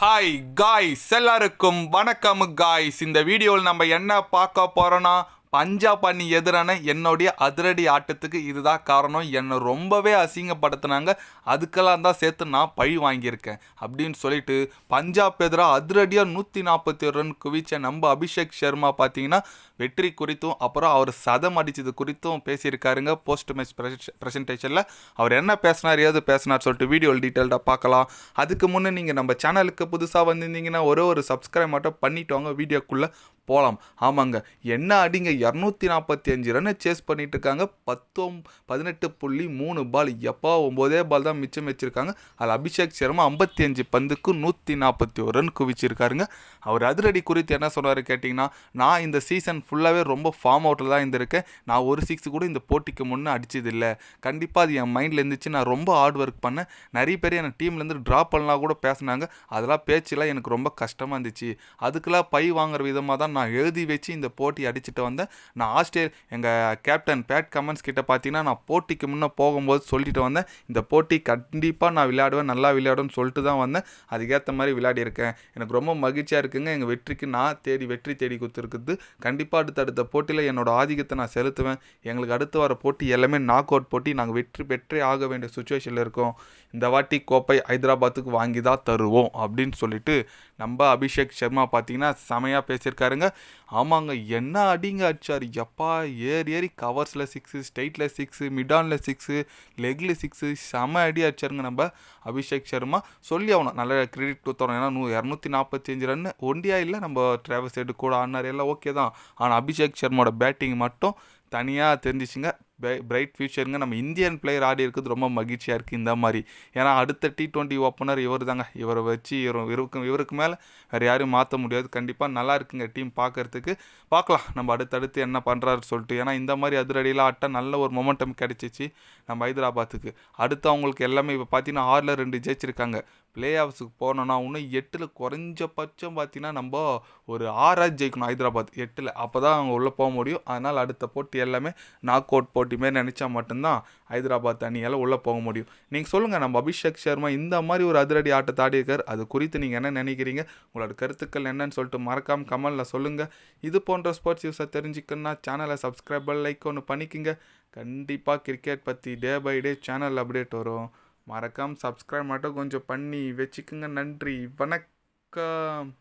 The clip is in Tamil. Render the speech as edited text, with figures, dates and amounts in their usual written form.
ஹாய் காய்ஸ், எல்லாருக்கும் வணக்கம் காய்ஸ். இந்த வீடியோவில் நம்ம என்ன பார்க்க போகிறோன்னா, பஞ்சாப் அணி எதிரான என்னுடைய அதிரடி ஆட்டத்துக்கு இதுதான் காரணம். என்னை ரொம்பவே அசிங்கப்படுத்தினாங்க, அதுக்கெல்லாம் தான் சேர்த்து நான் பழி வாங்கியிருக்கேன் அப்படின்னு சொல்லிட்டு பஞ்சாப் எதிராக அதிரடியாக 141 ரன் குவிச்ச நம்ம அபிஷேக் சர்மா பார்த்தீங்கன்னா வெற்றி குறித்தும் அப்புறம் அவர் சதம் அடித்தது குறித்தும் பேசியிருக்காருங்க. போஸ்ட் மேட்ச் ப்ரெசன்டேஷனில் அவர் என்ன பேசினார், ஏது பேசினார் சொல்லிட்டு வீடியோவில் டீட்டெயில்டாக பார்க்கலாம். அதுக்கு முன்னே நீங்கள் நம்ம சேனலுக்கு புதுசாக வந்திருந்தீங்கன்னா ஒரு சப்ஸ்கிரைப் மட்டும் பண்ணிட்டு வாங்க, வீடியோக்குள்ளே போகலாம். ஆமாங்க, என்ன அடிங்க 245 ரன்னை சேஸ் பண்ணிட்டு இருக்காங்க. 18.3 பால், எப்போ 9 பால் தான் மிச்சம் வச்சிருக்காங்க. அதில் அபிஷேக் சர்மா 55 பந்துக்கு 141 ரன் குவிச்சிருக்காருங்க. அவர் அதிரடி குறித்து என்ன சொன்னார் கேட்டிங்கன்னா, நான் இந்த சீசன் ஃபுல்லாகவே ரொம்ப ஃபார்ம் அவுட்டில் தான் இருந்திருக்கேன். நான் ஒரு சிக்ஸ் கூட இந்த போட்டிக்கு முன்னே அடிச்சதில்லை. கண்டிப்பாக அது என் மைண்டில் இருந்துச்சு. நான் ரொம்ப ஹார்ட் ஒர்க் பண்ணேன். நிறைய பேர் என் டீம்லேருந்து ட்ராப் பண்ணலாம் கூட பேசினாங்க. அதெல்லாம் பேச்செல்லாம் எனக்கு ரொம்ப கஷ்டமாக இருந்துச்சு. அதுக்கெல்லாம் பை வாங்குற விதமாக தான் நான் எழுதி வச்சு இந்த போட்டி அடிச்சுட்டு வந்தேன். நான் எங்கள் கேப்டன் பேட் கமெண்ட்ஸ் கிட்ட பார்த்தீங்கன்னா, நான் போட்டிக்கு முன்னே போகும்போது சொல்லிட்டு வந்தேன், இந்த போட்டி கண்டிப்பாக நான் விளையாடுவேன், நல்லா விளையாடுவேன்னு சொல்லிட்டு தான் வந்தேன். அதுக்கேற்ற மாதிரி விளையாடியிருக்கேன். எனக்கு ரொம்ப மகிழ்ச்சியாக இருக்குங்க. எங்கள் வெற்றிக்கு நான் வெற்றி தேடி கொடுத்துருக்குது. கண்டிப்பாக அடுத்த போட்டியில் என்னோட ஆதிக்கத்தை நான் செலுத்துவேன். எங்களுக்கு அடுத்து வர போட்டி எல்லாமே நாக் அவுட் போட்டி. நாங்கள் வெற்றி பெற்றே ஆக வேண்டிய சுச்சுவேஷனில் இருக்கோம். இந்த வாட்டி கோப்பை ஹைதராபாத்துக்கு வாங்கி தான் தருவோம் அப்படின்னு சொல்லிட்டு நம்ம அபிஷேக் சர்மா பார்த்தீங்கன்னா செமையாக பேசியிருக்காருங்க. ஆமாங்க, என்ன அடிங்க அடிச்சார் எப்பா. ஏறி கவர்ஸில் 6, ஸ்ட்ரைட்டில் 6, மிடானில் 6, லெக்கில் 6, செம அடி அடிச்சாருங்க நம்ம அபிஷேக் சர்மா. சொல்லி ஆகணும், நல்ல கிரெடிட் கொடுத்தோம். ஏன்னா 245 ரன் ஒண்டியா இல்லை, நம்ம டிராவல்ஸ் ஹெட் கூட ஆடினார், எல்லாம் ஓகே தான். ஆனால் அபிஷேக் சர்மாவோட பேட்டிங் மட்டும் தனியாக தெரிஞ்சிச்சுங்க. பிரைட் ஃபியூச்சருங்க. நம்ம இந்தியன் பிளேயர் ஆடி இருக்குது ரொம்ப மகிழ்ச்சியாக இருக்குது இந்த மாதிரி. ஏன்னா அடுத்த T20 ஓப்பனர் இவர் தாங்க. இவரை வச்சு இவருக்கு மேலே வேறு யாரும் மாற்ற முடியாது. கண்டிப்பாக நல்லா இருக்குங்க டீம் பார்க்குறதுக்கு. பார்க்கலாம் நம்ம அடுத்தடுத்து என்ன பண்ணுறாரு சொல்லிட்டு. ஏன்னா இந்த மாதிரி அதிரடியில் ஆட்ட நல்ல ஒரு மொமெண்டம் கிடச்சிச்சு நம்ம ஹைதராபாத்துக்கு. அடுத்து அவங்களுக்கு எல்லாமே இப்போ பார்த்தீங்கன்னா 6ல் 2 ஜெயிச்சிருக்காங்க. பிளே ஆஃப்ஸுக்கு போனோன்னா இன்னும் 8ல் குறைஞ்சபட்சம் பார்த்தீங்கன்னா நம்ம ஒரு 6 ஜெயிக்கணும் ஹைதராபாத் 8ல். அப்போ தான் அவங்க உள்ளே போக முடியும். அதனால் அடுத்த போட்டி எல்லாமே நாக் அவுட் போட்டி மாரி நினச்சா மட்டும்தான் ஹைதராபாத் அணியால் உள்ளே போக முடியும். நீங்கள் சொல்லுங்கள், நம்ம அபிஷேக் சர்மா இந்த மாதிரி ஒரு அதிரடி ஆட்டத்தை ஆடி இருக்கார். அது குறித்து நீங்கள் என்ன நினைக்கிறீங்க, உங்களோட கருத்துக்கள் என்னன்னு சொல்லிட்டு மறக்காமல் கமெண்டில் சொல்லுங்கள். இது போன்ற ஸ்போர்ட்ஸ் நியூஸை தெரிஞ்சுக்கணுன்னா சேனலை சப்ஸ்கிரைப் லைக் ஒன்று பண்ணிக்கோங்க. கண்டிப்பாக கிரிக்கெட் பற்றி day by day channel update வரும். மறக்காமல் சப்ஸ்கிரைப் மட்டும் கொஞ்சம் பண்ணி வச்சுக்கோங்க. நன்றி, வணக்கம்.